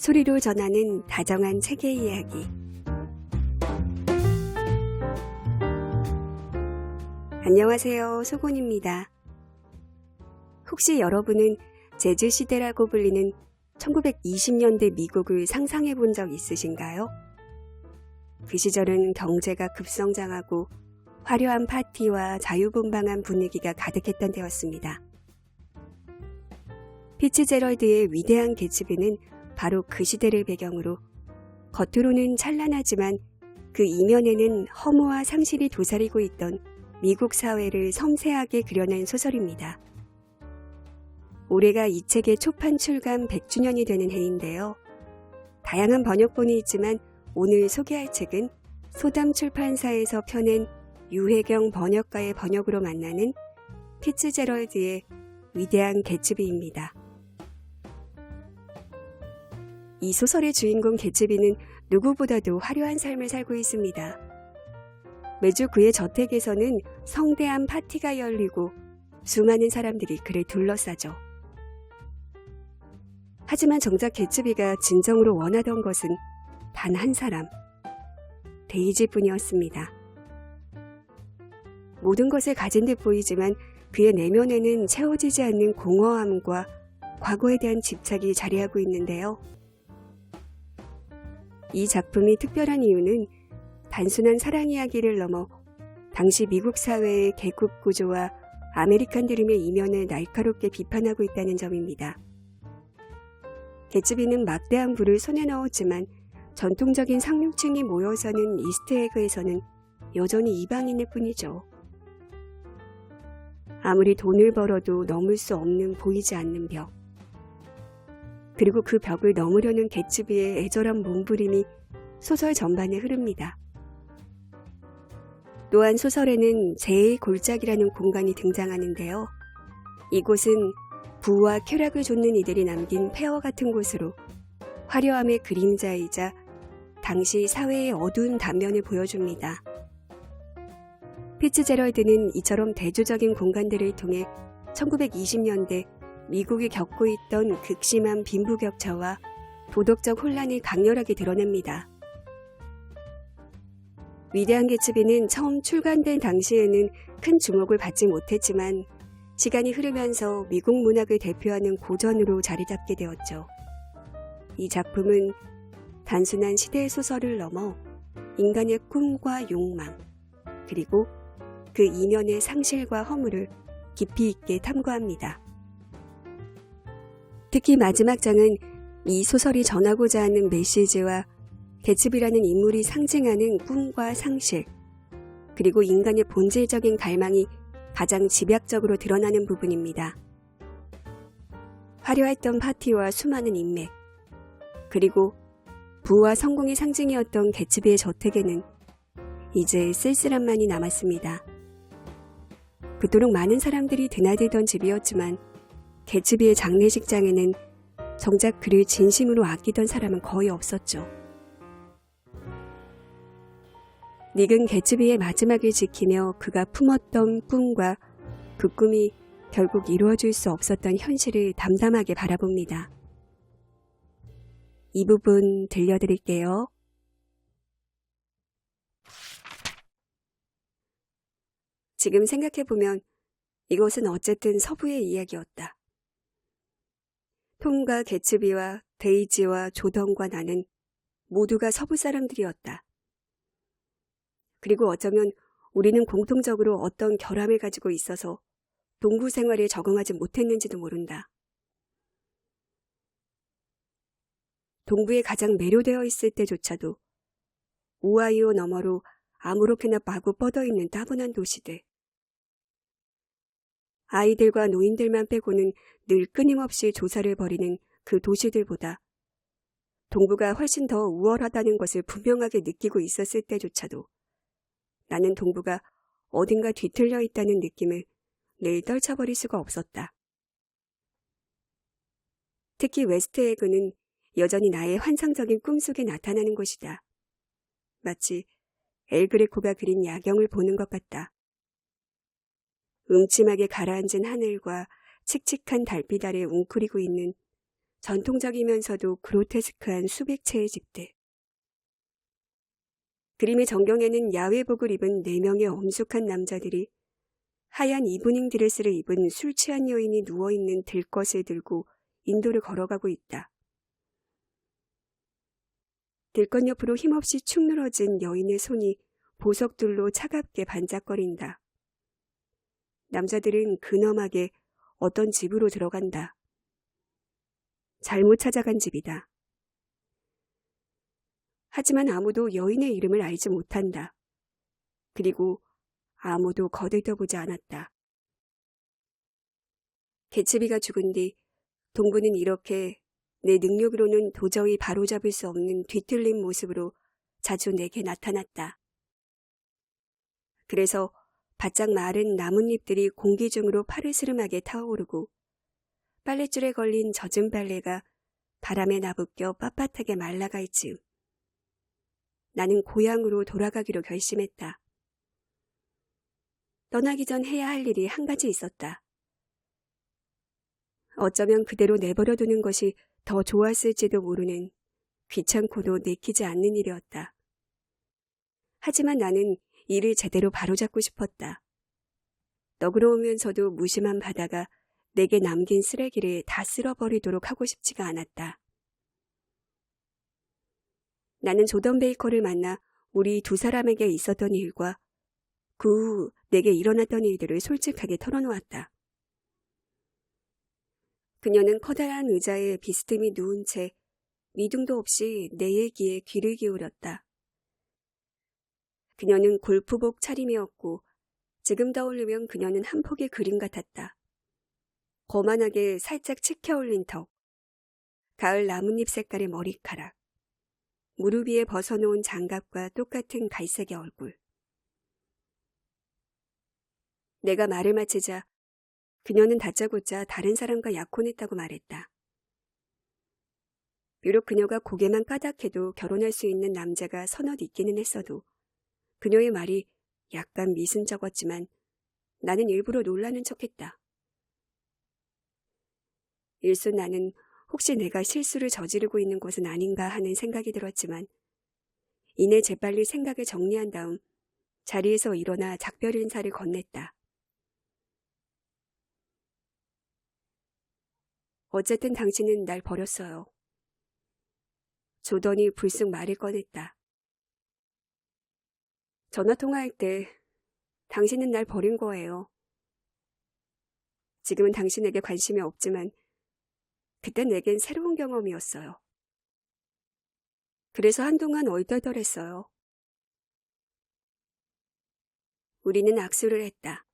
소리로 전하는 다정한 책의 이야기. 안녕하세요, 소곤입니다. 혹시 여러분은 재즈시대라고 불리는 1920년대 미국을 상상해 본 적 있으신가요? 그 시절은 경제가 급성장하고 화려한 파티와 자유분방한 분위기가 가득했던 때였습니다. 피츠제럴드의 위대한 개츠비는 바로 그 시대를 배경으로 겉으로는 찬란하지만 그 이면에는 허무와 상실이 도사리고 있던 미국 사회를 섬세하게 그려낸 소설입니다. 올해가 이 책의 초판 출간 100주년이 되는 해인데요. 다양한 번역본이 있지만 오늘 소개할 책은 소담 출판사에서 펴낸 유혜경 번역가의 번역으로 만나는 피츠제럴드의 위대한 개츠비입니다. 이 소설의 주인공 개츠비는 누구보다도 화려한 삶을 살고 있습니다. 매주 그의 저택에서는 성대한 파티가 열리고 수많은 사람들이 그를 둘러싸죠. 하지만 정작 개츠비가 진정으로 원하던 것은 단 한 사람, 데이지뿐이었습니다. 모든 것을 가진 듯 보이지만 그의 내면에는 채워지지 않는 공허함과 과거에 대한 집착이 자리하고 있는데요. 이 작품이 특별한 이유는 단순한 사랑 이야기를 넘어 당시 미국 사회의 계급 구조와 아메리칸 드림의 이면을 날카롭게 비판하고 있다는 점입니다. 개츠비는 막대한 부를 손에 넣었지만 전통적인 상류층이 모여 사는 이스트에그에서는 여전히 이방인일 뿐이죠. 아무리 돈을 벌어도 넘을 수 없는 보이지 않는 벽. 그리고 그 벽을 넘으려는 개츠비의 애절한 몸부림이 소설 전반에 흐릅니다. 또한 소설에는 제 골짜기라는 공간이 등장하는데요. 이곳은 부와 쾌락을 좇는 이들이 남긴 폐허 같은 곳으로 화려함의 그림자이자 당시 사회의 어두운 단면을 보여줍니다. 피츠제럴드는 이처럼 대조적인 공간들을 통해 1920년대 미국이 겪고 있던 극심한 빈부격차와 도덕적 혼란을 강렬하게 드러냅니다. 위대한 개츠비는 처음 출간된 당시에는 큰 주목을 받지 못했지만 시간이 흐르면서 미국 문학을 대표하는 고전으로 자리 잡게 되었죠. 이 작품은 단순한 시대의 소설을 넘어 인간의 꿈과 욕망, 그리고 그 이면의 상실과 허물을 깊이 있게 탐구합니다. 특히 마지막 장은 이 소설이 전하고자 하는 메시지와 개츠비라는 인물이 상징하는 꿈과 상실, 그리고 인간의 본질적인 갈망이 가장 집약적으로 드러나는 부분입니다. 화려했던 파티와 수많은 인맥, 그리고 부와 성공의 상징이었던 개츠비의 저택에는 이제 쓸쓸함만이 남았습니다. 그토록 많은 사람들이 드나들던 집이었지만 개츠비의 장례식장에는 정작 그를 진심으로 아끼던 사람은 거의 없었죠. 닉은 개츠비의 마지막을 지키며 그가 품었던 꿈과 그 꿈이 결국 이루어질 수 없었던 현실을 담담하게 바라봅니다. 이 부분 들려드릴게요. 지금 생각해보면 이것은 어쨌든 서부의 이야기였다. 톰과 개츠비와 데이지와 조던과 나는 모두가 서부 사람들이었다. 그리고 어쩌면 우리는 공통적으로 어떤 결함을 가지고 있어서 동부 생활에 적응하지 못했는지도 모른다. 동부에 가장 매료되어 있을 때조차도 오하이오 너머로 아무렇게나 마구 뻗어있는 따분한 도시들. 아이들과 노인들만 빼고는 늘 끊임없이 조사를 벌이는 그 도시들보다 동부가 훨씬 더 우월하다는 것을 분명하게 느끼고 있었을 때조차도 나는 동부가 어딘가 뒤틀려 있다는 느낌을 늘 떨쳐버릴 수가 없었다. 특히 웨스트에그는 여전히 나의 환상적인 꿈속에 나타나는 곳이다. 마치 엘 그레코가 그린 야경을 보는 것 같다. 음침하게 가라앉은 하늘과 칙칙한 달빛 아래 웅크리고 있는 전통적이면서도 그로테스크한 수백 채의 집들. 그림의 전경에는 야외복을 입은 4명의 엄숙한 남자들이 하얀 이브닝 드레스를 입은 술 취한 여인이 누워있는 들것을 들고 인도를 걸어가고 있다. 들것 옆으로 힘없이 축 늘어진 여인의 손이 보석들로 차갑게 반짝거린다. 남자들은 근엄하게 어떤 집으로 들어간다. 잘못 찾아간 집이다. 하지만 아무도 여인의 이름을 알지 못한다. 그리고 아무도 거들떠보지 않았다. 개츠비가 죽은 뒤 동부는 이렇게 내 능력으로는 도저히 바로잡을 수 없는 뒤틀린 모습으로 자주 내게 나타났다. 그래서 바짝 마른 나뭇잎들이 공기 중으로 파르스름하게 타오르고 빨랫줄에 걸린 젖은 빨래가 바람에 나부껴 빳빳하게 말라갈 즈음 나는 고향으로 돌아가기로 결심했다. 떠나기 전 해야 할 일이 한 가지 있었다. 어쩌면 그대로 내버려두는 것이 더 좋았을지도 모르는 귀찮고도 내키지 않는 일이었다. 하지만 나는 일을 제대로 바로잡고 싶었다. 너그러우면서도 무심한 바다가 내게 남긴 쓰레기를 다 쓸어버리도록 하고 싶지가 않았다. 나는 조던 베이커를 만나 우리 두 사람에게 있었던 일과 그 후 내게 일어났던 일들을 솔직하게 털어놓았다. 그녀는 커다란 의자에 비스듬히 누운 채 미둥도 없이 내 얘기에 귀를 기울였다. 그녀는 골프복 차림이었고 지금 떠올리면 그녀는 한 폭의 그림 같았다. 거만하게 살짝 치켜올린 턱, 가을 나뭇잎 색깔의 머리카락, 무릎 위에 벗어놓은 장갑과 똑같은 갈색의 얼굴. 내가 말을 마치자 그녀는 다짜고짜 다른 사람과 약혼했다고 말했다. 비록 그녀가 고개만 까닥해도 결혼할 수 있는 남자가 서너 있기는 했어도 그녀의 말이 약간 미순쩍었지만 나는 일부러 놀라는 척했다. 일순 나는 혹시 내가 실수를 저지르고 있는 것은 아닌가 하는 생각이 들었지만 이내 재빨리 생각을 정리한 다음 자리에서 일어나 작별 인사를 건넸다. 어쨌든 당신은 날 버렸어요. 조던이 불쑥 말을 꺼냈다. 전화통화할 때 당신은 날 버린 거예요. 지금은 당신에게 관심이 없지만 그땐 내겐 새로운 경험이었어요. 그래서 한동안 얼떨떨했어요. 우리는 악수를 했다.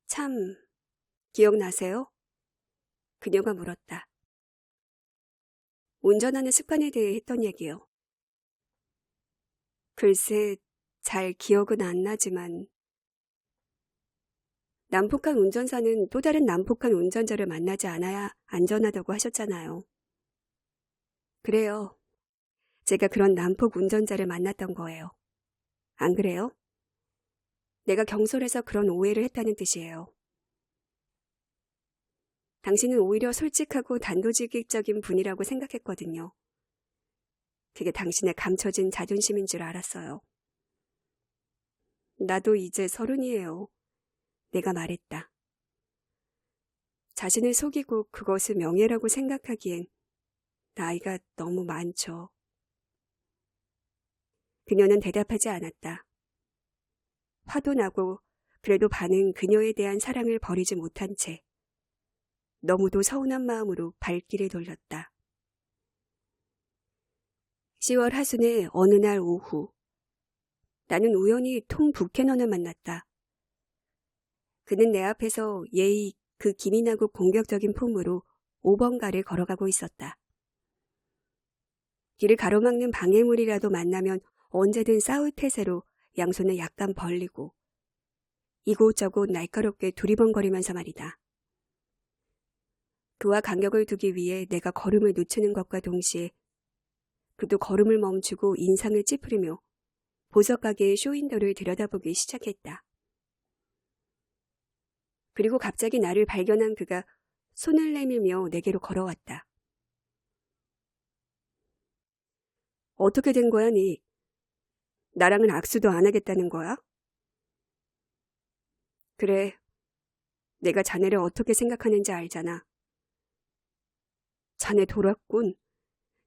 참, 기억나세요? 그녀가 물었다. 운전하는 습관에 대해 했던 얘기요. 글쎄, 잘 기억은 안 나지만 난폭한 운전사는 또 다른 난폭한 운전자를 만나지 않아야 안전하다고 하셨잖아요. 그래요. 제가 그런 난폭 운전자를 만났던 거예요. 안 그래요? 내가 경솔해서 그런 오해를 했다는 뜻이에요. 당신은 오히려 솔직하고 단도직입적인 분이라고 생각했거든요. 그게 당신의 감춰진 자존심인 줄 알았어요. 나도 이제 30이에요. 내가 말했다. 자신을 속이고 그것을 명예라고 생각하기엔 나이가 너무 많죠. 그녀는 대답하지 않았다. 화도 나고 그래도 반은 그녀에 대한 사랑을 버리지 못한 채 너무도 서운한 마음으로 발길을 돌렸다. 10월 하순의 어느 날 오후 나는 우연히 톰 부캐넌을 만났다. 그는 내 앞에서 예의 그 기민하고 공격적인 폼으로 5번가를 걸어가고 있었다. 길을 가로막는 방해물이라도 만나면 언제든 싸울 태세로 양손을 약간 벌리고 이곳저곳 날카롭게 두리번거리면서 말이다. 그와 간격을 두기 위해 내가 걸음을 늦추는 것과 동시에 그도 걸음을 멈추고 인상을 찌푸리며 보석가게의 쇼윈도를 들여다보기 시작했다. 그리고 갑자기 나를 발견한 그가 손을 내밀며 내게로 걸어왔다. 어떻게 된 거야, 니? 나랑은 악수도 안 하겠다는 거야? 그래, 내가 자네를 어떻게 생각하는지 알잖아. 자네 돌았군.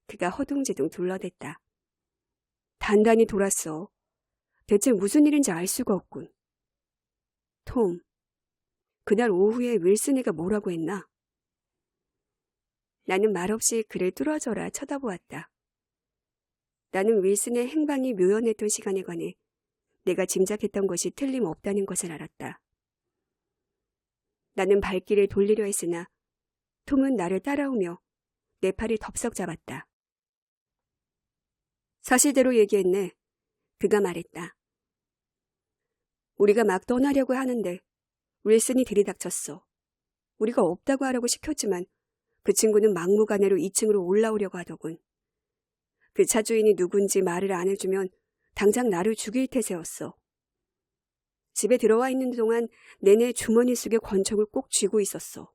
그가 허둥지둥 둘러댔다. 단단히 돌았어. 대체 무슨 일인지 알 수가 없군. 톰, 그날 오후에 윌슨이가 뭐라고 했나? 나는 말없이 그를 뚫어져라 쳐다보았다. 나는 윌슨의 행방이 묘연했던 시간에 관해 내가 짐작했던 것이 틀림없다는 것을 알았다. 나는 발길을 돌리려 했으나 톰은 나를 따라오며 내 팔을 덥석 잡았다. 사실대로 얘기했네. 그가 말했다. 우리가 막 떠나려고 하는데 윌슨이 들이닥쳤어. 우리가 없다고 하라고 시켰지만 그 친구는 막무가내로 2층으로 올라오려고 하더군. 그 차 주인이 누군지 말을 안 해주면 당장 나를 죽일 태세였어. 집에 들어와 있는 동안 내내 주머니 속에 권총을 꼭 쥐고 있었어.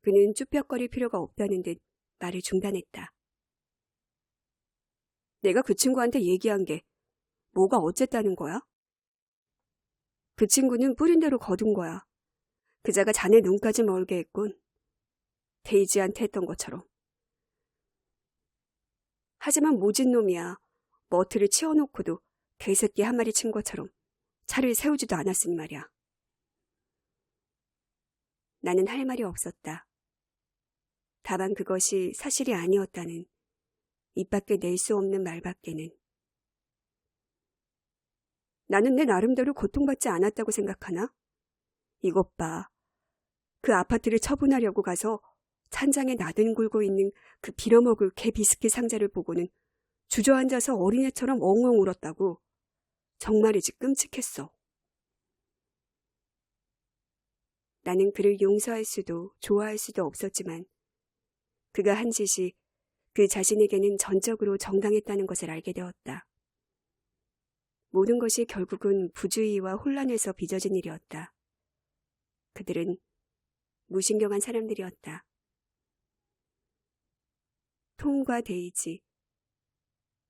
그는 쭈뼛거릴 필요가 없다는 듯 말을 중단했다. 내가 그 친구한테 얘기한 게 뭐가 어쨌다는 거야? 그 친구는 뿌린 대로 거둔 거야. 그자가 자네 눈까지 멀게 했군. 데이지한테 했던 것처럼. 하지만 모진 놈이야. 머트를 치워놓고도 개새끼 한 마리 친 것처럼 차를 세우지도 않았으니 말이야. 나는 할 말이 없었다. 다만 그것이 사실이 아니었다는 입 밖에 낼 수 없는 말밖에는. 나는 내 나름대로 고통받지 않았다고 생각하나? 이것 봐. 그 아파트를 처분하려고 가서 찬장에 나뒹굴고 있는 그 빌어먹을 개 비스킷 상자를 보고는 주저앉아서 어린애처럼 엉엉 울었다고. 정말이지 끔찍했어. 나는 그를 용서할 수도 좋아할 수도 없었지만 그가 한 짓이 그 자신에게는 전적으로 정당했다는 것을 알게 되었다. 모든 것이 결국은 부주의와 혼란에서 빚어진 일이었다. 그들은 무신경한 사람들이었다. 톰과 데이지.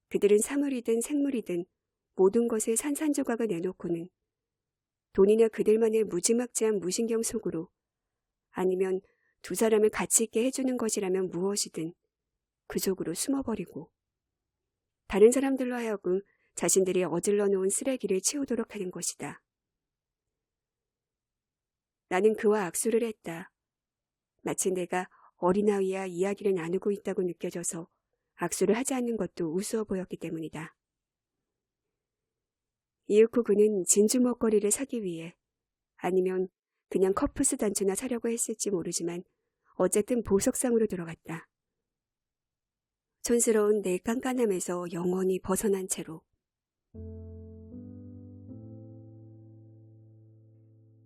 그들은 사물이든 생물이든 모든 것에 산산조각을 내놓고는 돈이나 그들만의 무지막지한 무신경 속으로 아니면 두 사람을 같이 있게 해주는 것이라면 무엇이든 그 속으로 숨어버리고 다른 사람들로 하여금 자신들이 어질러 놓은 쓰레기를 치우도록 하는 것이다. 나는 그와 악수를 했다. 마치 내가 어린아이와 이야기를 나누고 있다고 느껴져서 악수를 하지 않는 것도 우스워 보였기 때문이다. 이윽고 그는 진주 먹거리를 사기 위해 아니면 그냥 커프스 단추나 사려고 했을지 모르지만 어쨌든 보석상으로 들어갔다. 촌스러운 내 깐깐함에서 영원히 벗어난 채로.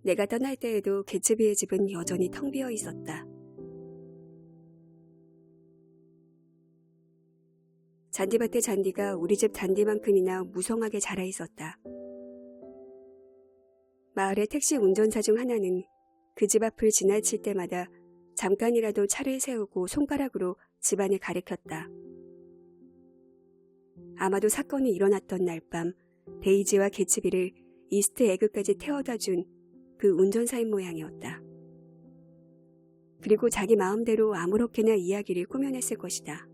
내가 떠날 때에도 개츠비의 집은 여전히 텅 비어 있었다. 잔디밭의 잔디가 우리 집 잔디만큼이나 무성하게 자라 있었다. 마을의 택시 운전사 중 하나는 그 집 앞을 지나칠 때마다 잠깐이라도 차를 세우고 손가락으로 집안을 가리켰다. 아마도 사건이 일어났던 날 밤 데이지와 개츠비를 이스트 에그까지 태워다 준 그 운전사인 모양이었다. 그리고 자기 마음대로 아무렇게나 이야기를 꾸며냈을 것이다.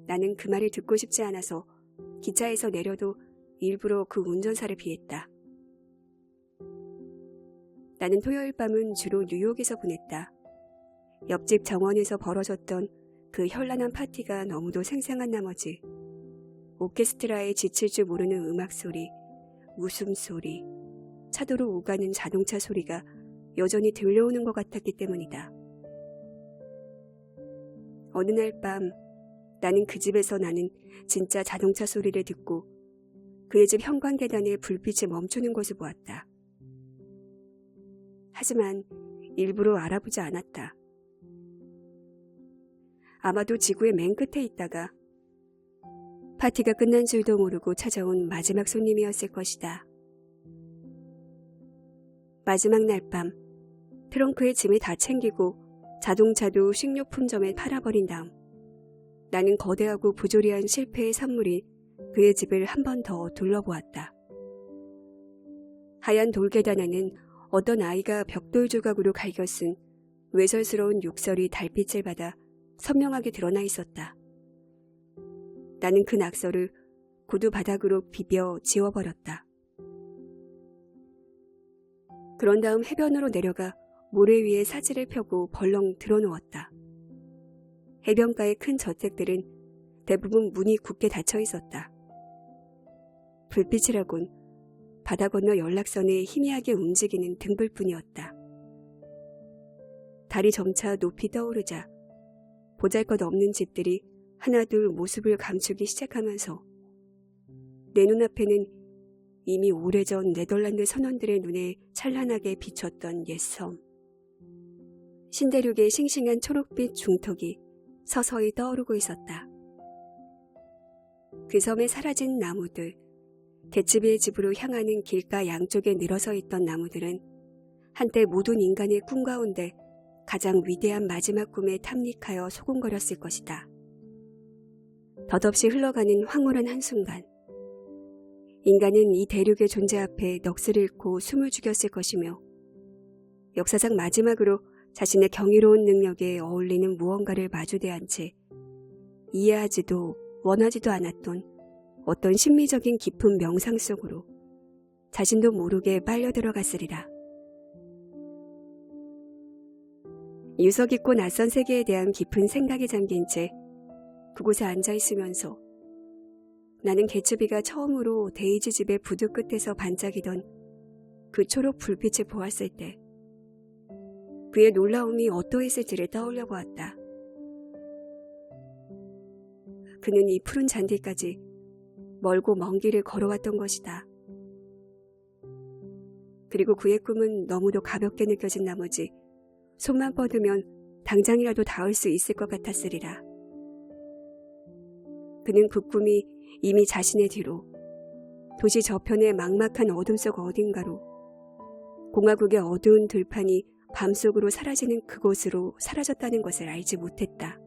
나는 그 말을 듣고 싶지 않아서 기차에서 내려도 일부러 그 운전사를 피했다. 나는 토요일 밤은 주로 뉴욕에서 보냈다. 옆집 정원에서 벌어졌던 그 현란한 파티가 너무도 생생한 나머지 오케스트라에 지칠 줄 모르는 음악 소리, 웃음소리, 차도로 오가는 자동차 소리가 여전히 들려오는 것 같았기 때문이다. 어느 날 밤 나는 그 집에서 나는 진짜 자동차 소리를 듣고 그의 집 현관 계단에 불빛이 멈추는 것을 보았다. 하지만 일부러 알아보지 않았다. 아마도 지구의 맨 끝에 있다가 파티가 끝난 줄도 모르고 찾아온 마지막 손님이었을 것이다. 마지막 날 밤 트렁크에 짐을 다 챙기고 자동차도 식료품점에 팔아버린 다음 나는 거대하고 부조리한 실패의 산물인 그의 집을 한 번 더 둘러보았다. 하얀 돌계단 안에는 어떤 아이가 벽돌 조각으로 갈겨쓴 외설스러운 욕설이 달빛을 받아 선명하게 드러나 있었다. 나는 그 낙서를 구두 바닥으로 비벼 지워버렸다. 그런 다음 해변으로 내려가 모래 위에 사지를 펴고 벌렁 들어누웠다. 해변가의 큰 저택들은 대부분 문이 굳게 닫혀 있었다. 불빛이라곤 바다 건너 연락선에 희미하게 움직이는 등불뿐이었다. 달이 점차 높이 떠오르자 보잘것없는 집들이 하나둘 모습을 감추기 시작하면서 내 눈앞에는 이미 오래전 네덜란드 선원들의 눈에 찬란하게 비쳤던 옛섬. 신대륙의 싱싱한 초록빛 중턱이 서서히 떠오르고 있었다. 그 섬에 사라진 나무들, 개츠비의 집으로 향하는 길가 양쪽에 늘어서 있던 나무들은 한때 모든 인간의 꿈 가운데 가장 위대한 마지막 꿈에 탐닉하여 소곤거렸을 것이다. 덧없이 흘러가는 황홀한 한순간, 인간은 이 대륙의 존재 앞에 넋을 잃고 숨을 죽였을 것이며 역사상 마지막으로 자신의 경이로운 능력에 어울리는 무언가를 마주대한 채 이해하지도 원하지도 않았던 어떤 심미적인 깊은 명상 속으로 자신도 모르게 빨려 들어갔으리라. 유서깊고 낯선 세계에 대한 깊은 생각에 잠긴 채 그곳에 앉아 있으면서 나는 개츠비가 처음으로 데이지 집의 부두 끝에서 반짝이던 그 초록 불빛을 보았을 때 그의 놀라움이 어떠했을지를 떠올려 보았다. 그는 이 푸른 잔디까지 멀고 먼 길을 걸어왔던 것이다. 그리고 그의 꿈은 너무도 가볍게 느껴진 나머지 손만 뻗으면 당장이라도 닿을 수 있을 것 같았으리라. 그는 그 꿈이 이미 자신의 뒤로 도시 저편의 막막한 어둠 속 어딘가로 공화국의 어두운 들판이 밤속으로 사라지는 그곳으로 사라졌다는 것을 알지 못했다.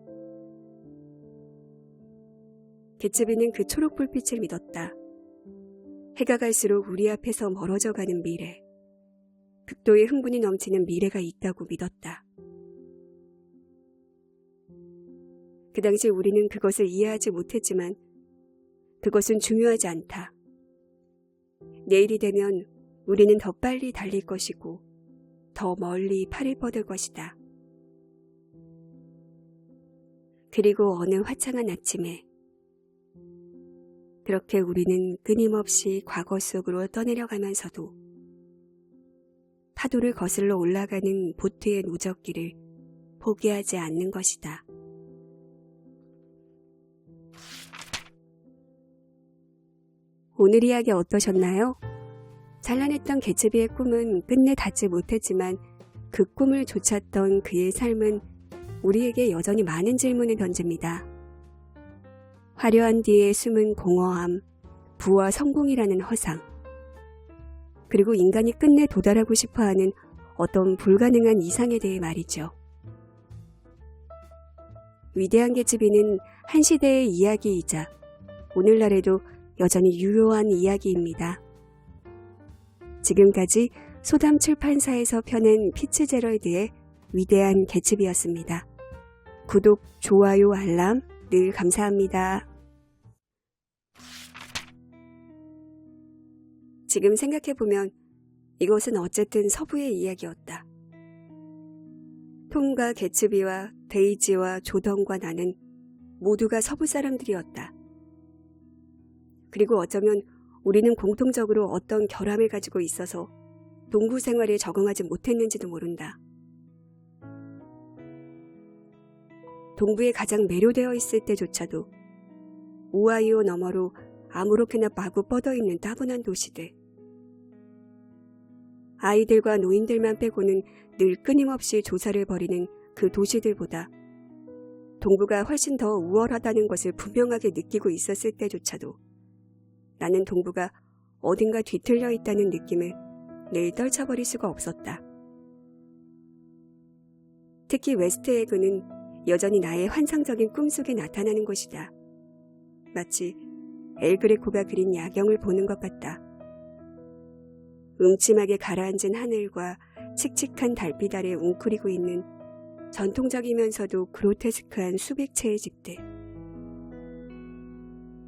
개츠비는 그 초록 불빛을 믿었다. 해가 갈수록 우리 앞에서 멀어져가는 미래, 극도의 흥분이 넘치는 미래가 있다고 믿었다. 그 당시 우리는 그것을 이해하지 못했지만 그것은 중요하지 않다. 내일이 되면 우리는 더 빨리 달릴 것이고 더 멀리 팔을 뻗을 것이다. 그리고 어느 화창한 아침에 그렇게 우리는 끊임없이 과거 속으로 떠내려가면서도 파도를 거슬러 올라가는 보트의 누적기를 포기하지 않는 것이다. 오늘 이야기 어떠셨나요? 찬란했던 개츠비의 꿈은 끝내 닿지 못했지만 그 꿈을 좇았던 그의 삶은 우리에게 여전히 많은 질문을 던집니다. 화려한 뒤에 숨은 공허함, 부와 성공이라는 허상, 그리고 인간이 끝내 도달하고 싶어하는 어떤 불가능한 이상에 대해 말이죠. 위대한 개츠비는 한 시대의 이야기이자 오늘날에도 여전히 유효한 이야기입니다. 지금까지 소담 출판사에서 펴낸 피츠제럴드의 위대한 개츠비였습니다. 구독, 좋아요, 알람 늘 감사합니다. 지금 생각해보면 이것은 어쨌든 서부의 이야기였다. 톰과 개츠비와 데이지와 조던과 나는 모두가 서부 사람들이었다. 그리고 어쩌면 우리는 공통적으로 어떤 결함을 가지고 있어서 동부 생활에 적응하지 못했는지도 모른다. 동부에 가장 매료되어 있을 때조차도 오하이오 너머로 아무렇게나 마구 뻗어있는 따분한 도시들, 아이들과 노인들만 빼고는 늘 끊임없이 조사를 벌이는 그 도시들보다 동부가 훨씬 더 우월하다는 것을 분명하게 느끼고 있었을 때조차도 나는 동부가 어딘가 뒤틀려 있다는 느낌을 늘 떨쳐버릴 수가 없었다. 특히 웨스트에그는 여전히 나의 환상적인 꿈속에 나타나는 곳이다. 마치 엘 그레코가 그린 야경을 보는 것 같다. 음침하게 가라앉은 하늘과 칙칙한 달빛 아래 웅크리고 있는 전통적이면서도 그로테스크한 수백 채의 집들.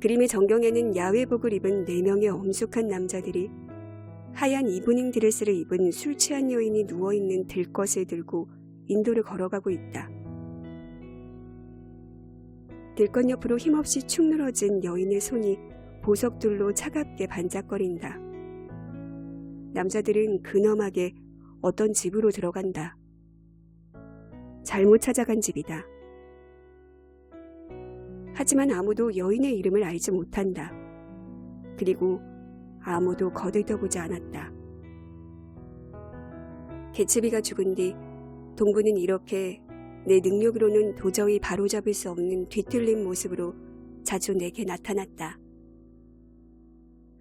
그림의 전경에는 야외복을 입은 4명의 엄숙한 남자들이 하얀 이브닝 드레스를 입은 술 취한 여인이 누워있는 들것을 들고 인도를 걸어가고 있다. 들것 옆으로 힘없이 축 늘어진 여인의 손이 보석들로 차갑게 반짝거린다. 남자들은 근엄하게 어떤 집으로 들어간다. 잘못 찾아간 집이다. 하지만 아무도 여인의 이름을 알지 못한다. 그리고 아무도 거들떠보지 않았다. 개츠비가 죽은 뒤 동부는 이렇게 내 능력으로는 도저히 바로잡을 수 없는 뒤틀린 모습으로 자주 내게 나타났다.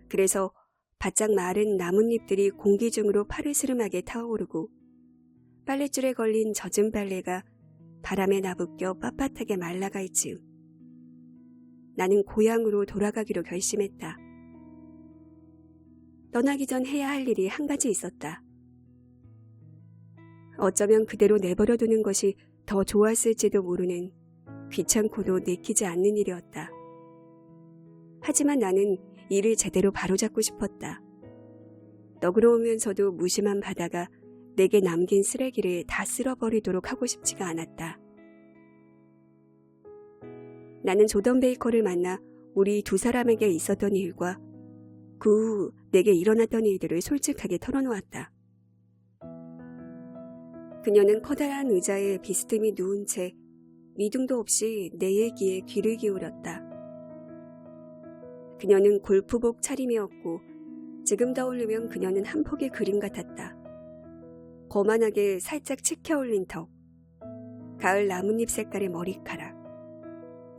그래서 바짝 마른 나뭇잎들이 공기 중으로 파르스름하게 타오르고 빨랫줄에 걸린 젖은 빨래가 바람에 나부껴 빳빳하게 말라갈 즈음 나는 고향으로 돌아가기로 결심했다. 떠나기 전 해야 할 일이 한 가지 있었다. 어쩌면 그대로 내버려두는 것이 더 좋았을지도 모르는 귀찮고도 내키지 않는 일이었다. 하지만 나는 일을 제대로 바로잡고 싶었다. 너그러우면서도 무심한 바다가 내게 남긴 쓰레기를 다 쓸어버리도록 하고 싶지가 않았다. 나는 조던 베이커를 만나 우리 두 사람에게 있었던 일과 그 후 내게 일어났던 일들을 솔직하게 털어놓았다. 그녀는 커다란 의자에 비스듬히 누운 채 미둥도 없이 내 얘기에 귀를 기울였다. 그녀는 골프복 차림이었고 지금 떠올리면 그녀는 한 폭의 그림 같았다. 거만하게 살짝 치켜올린 턱, 가을 나뭇잎 색깔의 머리카락,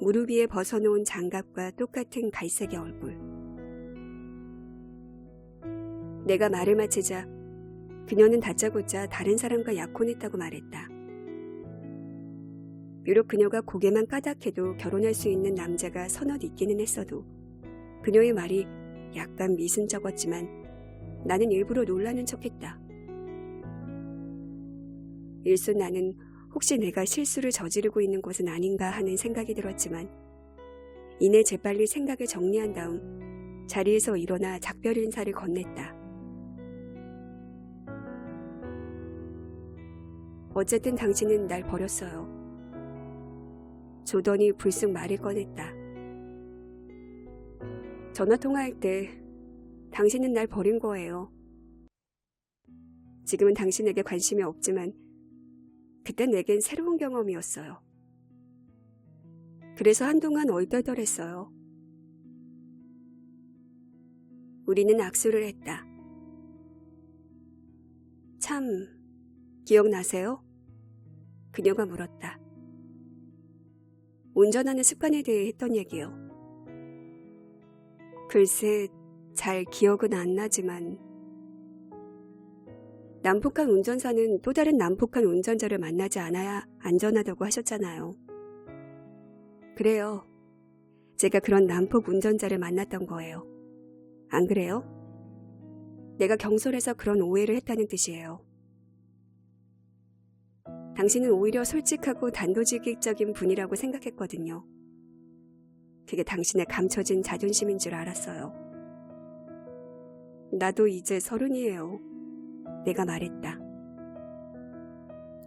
무릎 위에 벗어놓은 장갑과 똑같은 갈색의 얼굴. 내가 말을 마치자 그녀는 다짜고짜 다른 사람과 약혼했다고 말했다. 비록 그녀가 고개만 까닥해도 결혼할 수 있는 남자가 서너 있기는 했어도 그녀의 말이 약간 미순쩍었지만 나는 일부러 놀라는 척했다. 일순 나는 혹시 내가 실수를 저지르고 있는 것은 아닌가 하는 생각이 들었지만 이내 재빨리 생각을 정리한 다음 자리에서 일어나 작별 인사를 건넸다. 어쨌든 당신은 날 버렸어요. 조던이 불쑥 말을 꺼냈다. 전화통화할 때 당신은 날 버린 거예요. 지금은 당신에게 관심이 없지만 그땐 내겐 새로운 경험이었어요. 그래서 한동안 얼떨떨했어요. 우리는 악수를 했다. 참, 기억나세요? 그녀가 물었다. 운전하는 습관에 대해 했던 얘기요. 글쎄, 잘 기억은 안 나지만 난폭한 운전사는 또 다른 난폭한 운전자를 만나지 않아야 안전하다고 하셨잖아요. 그래요. 제가 그런 난폭 운전자를 만났던 거예요. 안 그래요? 내가 경솔해서 그런 오해를 했다는 뜻이에요. 당신은 오히려 솔직하고 단도직입적인 분이라고 생각했거든요. 그게 당신의 감춰진 자존심인 줄 알았어요. 나도 이제 30이에요. 내가 말했다.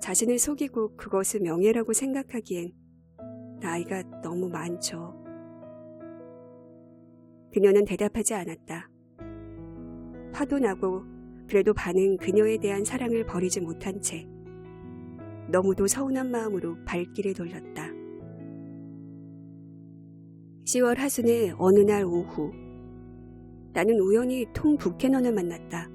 자신을 속이고 그것을 명예라고 생각하기엔 나이가 너무 많죠. 그녀는 대답하지 않았다. 화도 나고 그래도 반은 그녀에 대한 사랑을 버리지 못한 채 너무도 서운한 마음으로 발길을 돌렸다. 10월 하순의 어느 날 오후 나는 우연히 톰 부캐넌을 만났다.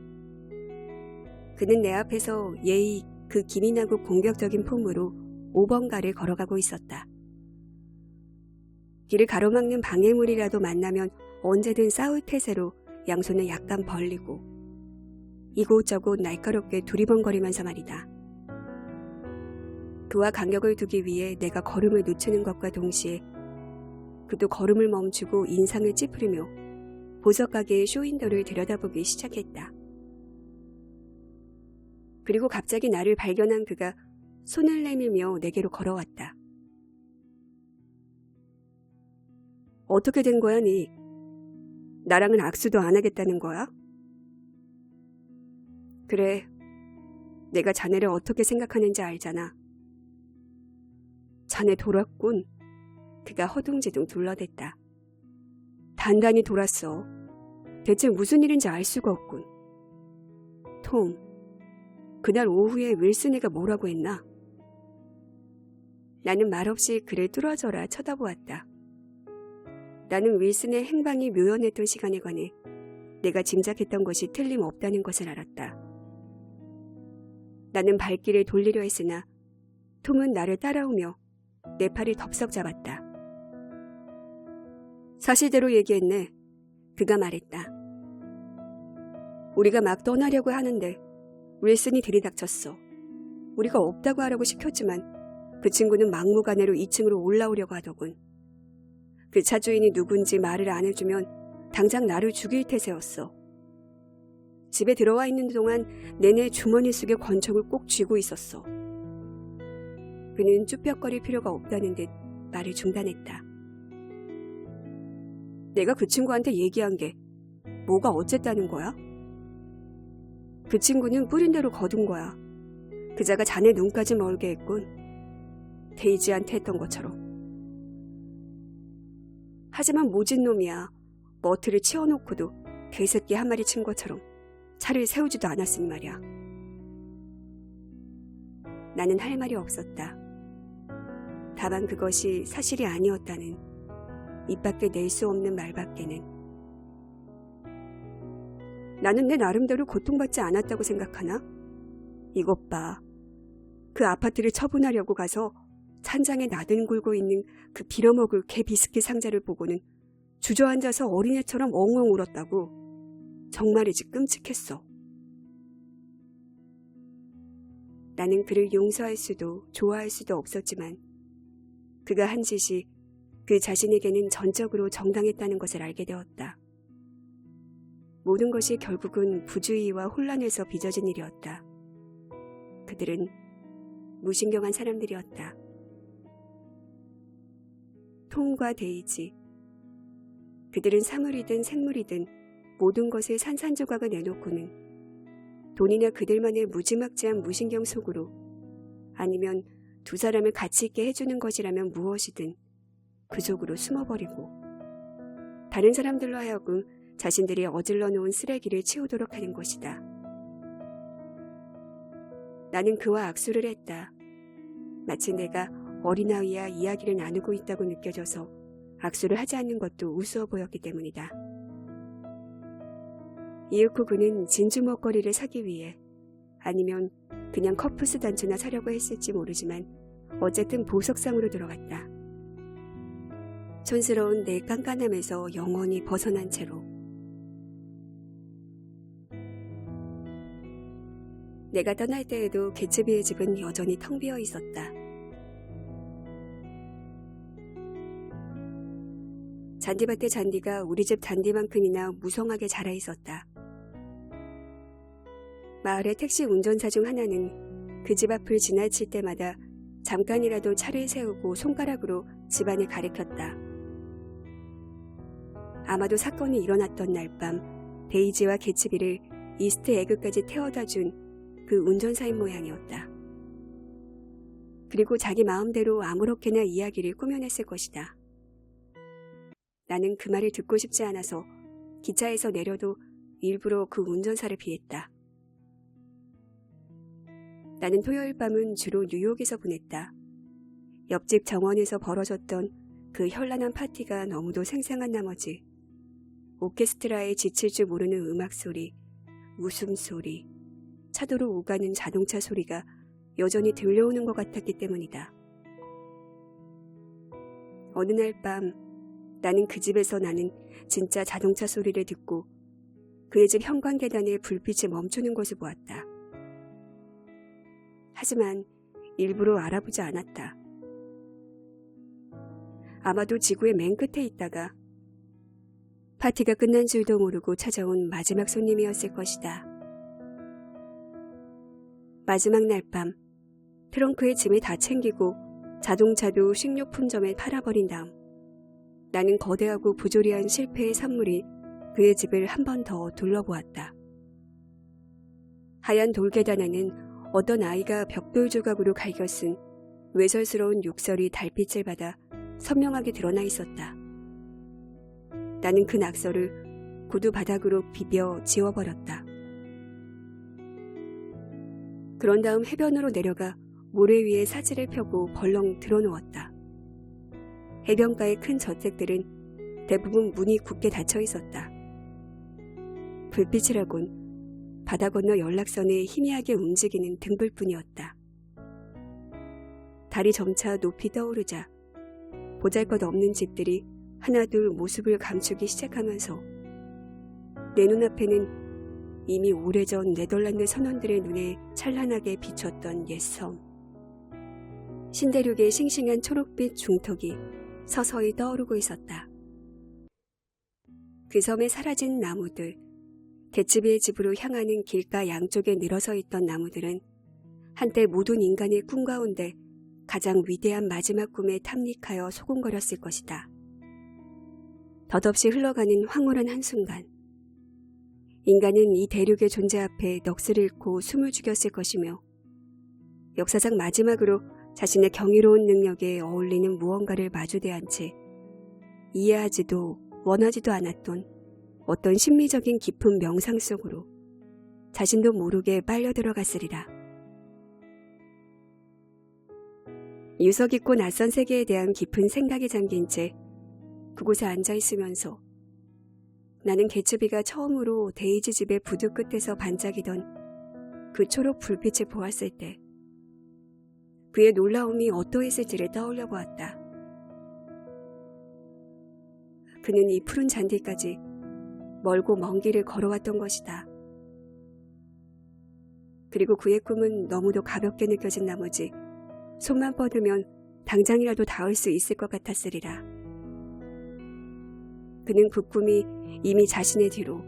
그는 내 앞에서 예의 그 기민하고 공격적인 폼으로 5번가를 걸어가고 있었다. 길을 가로막는 방해물이라도 만나면 언제든 싸울 태세로 양손을 약간 벌리고 이곳저곳 날카롭게 두리번거리면서 말이다. 그와 간격을 두기 위해 내가 걸음을 늦추는 것과 동시에 그도 걸음을 멈추고 인상을 찌푸리며 보석 가게의 쇼윈도를 들여다보기 시작했다. 그리고 갑자기 나를 발견한 그가 손을 내밀며 내게로 걸어왔다. 어떻게 된 거야, 니? 나랑은 악수도 안 하겠다는 거야? 그래, 내가 자네를 어떻게 생각하는지 알잖아. 자네 돌았군. 그가 허둥지둥 둘러댔다. 단단히 돌았어. 대체 무슨 일인지 알 수가 없군. 톰, 그날 오후에 윌슨이가 뭐라고 했나? 나는 말없이 그를 뚫어져라 쳐다보았다. 나는 윌슨의 행방이 묘연했던 시간에 관해 내가 짐작했던 것이 틀림없다는 것을 알았다. 나는 발길을 돌리려 했으나 톰은 나를 따라오며 내 팔을 덥석 잡았다. 사실대로 얘기했네. 그가 말했다. 우리가 막 떠나려고 하는데 윌슨이 들이닥쳤어. 우리가 없다고 하라고 시켰지만 그 친구는 막무가내로 2층으로 올라오려고 하더군. 그 차 주인이 누군지 말을 안 해주면 당장 나를 죽일 태세였어. 집에 들어와 있는 동안 내내 주머니 속에 권총을 꼭 쥐고 있었어. 그는 쭈뼛거릴 필요가 없다는 듯 말을 중단했다. 내가 그 친구한테 얘기한 게 뭐가 어쨌다는 거야? 그 친구는 뿌린 대로 거둔 거야. 그자가 자네 눈까지 멀게 했군. 데이지한테 했던 것처럼. 하지만 모진 놈이야. 머트를 치워놓고도 개새끼 한 마리 친 것처럼 차를 세우지도 않았으니 말이야. 나는 할 말이 없었다. 다만 그것이 사실이 아니었다는 입 밖에 낼 수 없는 말밖에는. 나는 내 나름대로 고통받지 않았다고 생각하나? 이것 봐. 그 아파트를 처분하려고 가서 찬장에 나뒹굴고 있는 그 빌어먹을 개 비스킷 상자를 보고는 주저앉아서 어린애처럼 엉엉 울었다고. 정말이지 끔찍했어. 나는 그를 용서할 수도 좋아할 수도 없었지만 그가 한 짓이 그 자신에게는 전적으로 정당했다는 것을 알게 되었다. 모든 것이 결국은 부주의와 혼란에서 빚어진 일이었다. 그들은 무신경한 사람들이었다. 톰과 데이지. 그들은 사물이든 생물이든 모든 것을 산산조각을 내놓고는 돈이나 그들만의 무지막지한 무신경 속으로 아니면 두 사람을 같이 있게 해주는 것이라면 무엇이든 그 속으로 숨어버리고 다른 사람들로 하여금 자신들이 어질러 놓은 쓰레기를 치우도록 하는 것이다. 나는 그와 악수를 했다. 마치 내가 어린아이와 이야기를 나누고 있다고 느껴져서 악수를 하지 않는 것도 우스워 보였기 때문이다. 이윽고 그는 진주 먹거리를 사기 위해 아니면 그냥 커프스 단추나 사려고 했을지 모르지만 어쨌든 보석상으로 들어갔다. 촌스러운 내 깐깐함에서 영원히 벗어난 채로. 내가 떠날 때에도 개츠비의 집은 여전히 텅 비어 있었다. 잔디밭의 잔디가 우리 집 잔디만큼이나 무성하게 자라 있었다. 마을의 택시 운전사 중 하나는 그 집 앞을 지나칠 때마다 잠깐이라도 차를 세우고 손가락으로 집안을 가리켰다. 아마도 사건이 일어났던 날 밤 데이지와 개츠비를 이스트 에그까지 태워다 준 그 운전사인 모양이었다. 그리고 자기 마음대로 아무렇게나 이야기를 꾸며냈을 것이다. 나는 그 말을 듣고 싶지 않아서 기차에서 내려도 일부러 그 운전사를 피했다. 나는 토요일 밤은 주로 뉴욕에서 보냈다. 옆집 정원에서 벌어졌던 그 현란한 파티가 너무도 생생한 나머지 오케스트라에 지칠 줄 모르는 음악 소리, 웃음소리, 차도로 오가는 자동차 소리가 여전히 들려오는 것 같았기 때문이다. 어느 날 밤 나는 그 집에서 나는 진짜 자동차 소리를 듣고 그의 집 현관계단에 불빛이 멈추는 것을 보았다. 하지만 일부러 알아보지 않았다. 아마도 지구의 맨 끝에 있다가 파티가 끝난 줄도 모르고 찾아온 마지막 손님이었을 것이다. 마지막 날 밤, 트렁크에 짐을 다 챙기고 자동차도 식료품점에 팔아버린 다음 나는 거대하고 부조리한 실패의 산물이 그의 집을 한 번 더 둘러보았다. 하얀 돌계단에는 어떤 아이가 벽돌 조각으로 갈겨쓴 외설스러운 욕설이 달빛을 받아 선명하게 드러나 있었다. 나는 그 낙서를 구두 바닥으로 비벼 지워버렸다. 그런 다음 해변으로 내려가 모래 위에 사지를 펴고 벌렁 들어누웠다. 해변가의 큰 저택들은 대부분 문이 굳게 닫혀 있었다. 불빛이라곤 바다 건너 연락선에 희미하게 움직이는 등불뿐이었다. 달이 점차 높이 떠오르자 보잘것없는 집들이 하나둘 모습을 감추기 시작하면서 내 눈앞에는 이미 오래전 네덜란드 선원들의 눈에 찬란하게 비쳤던 옛섬. 신대륙의 싱싱한 초록빛 중턱이 서서히 떠오르고 있었다. 그 섬에 사라진 나무들, 개츠비의 집으로 향하는 길가 양쪽에 늘어서 있던 나무들은 한때 모든 인간의 꿈 가운데 가장 위대한 마지막 꿈에 탐닉하여 소곤거렸을 것이다. 덧없이 흘러가는 황홀한 한순간, 인간은 이 대륙의 존재 앞에 넋을 잃고 숨을 죽였을 것이며 역사상 마지막으로 자신의 경이로운 능력에 어울리는 무언가를 마주대한 채 이해하지도 원하지도 않았던 어떤 심리적인 깊은 명상 속으로 자신도 모르게 빨려 들어갔으리라. 유서 깊고 낯선 세계에 대한 깊은 생각에 잠긴 채 그곳에 앉아 있으면서 나는 개츠비가 처음으로 데이지 집의 부두 끝에서 반짝이던 그 초록 불빛을 보았을 때 그의 놀라움이 어떠했을지를 떠올려 보았다. 그는 이 푸른 잔디까지 멀고 먼 길을 걸어왔던 것이다. 그리고 그의 꿈은 너무도 가볍게 느껴진 나머지 손만 뻗으면 당장이라도 닿을 수 있을 것 같았으리라. 그는 그 꿈이 이미 자신의 뒤로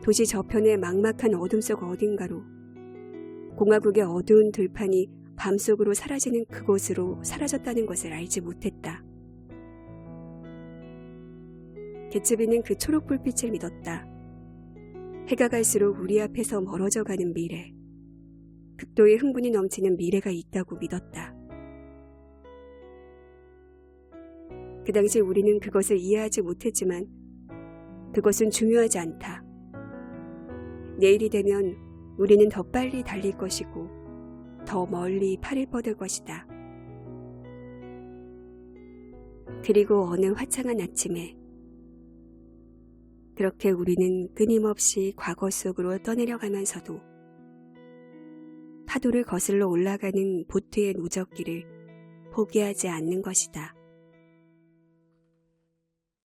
도시 저편의 막막한 어둠 속 어딘가로 공화국의 어두운 들판이 밤속으로 사라지는 그곳으로 사라졌다는 것을 알지 못했다. 개츠비는 그 초록 불빛을 믿었다. 해가 갈수록 우리 앞에서 멀어져가는 미래, 극도의 흥분이 넘치는 미래가 있다고 믿었다. 그 당시 우리는 그것을 이해하지 못했지만 그것은 중요하지 않다. 내일이 되면 우리는 더 빨리 달릴 것이고 더 멀리 팔을 뻗을 것이다. 그리고 어느 화창한 아침에 그렇게 우리는 끊임없이 과거 속으로 떠내려가면서도 파도를 거슬러 올라가는 보트의 누적기를 포기하지 않는 것이다.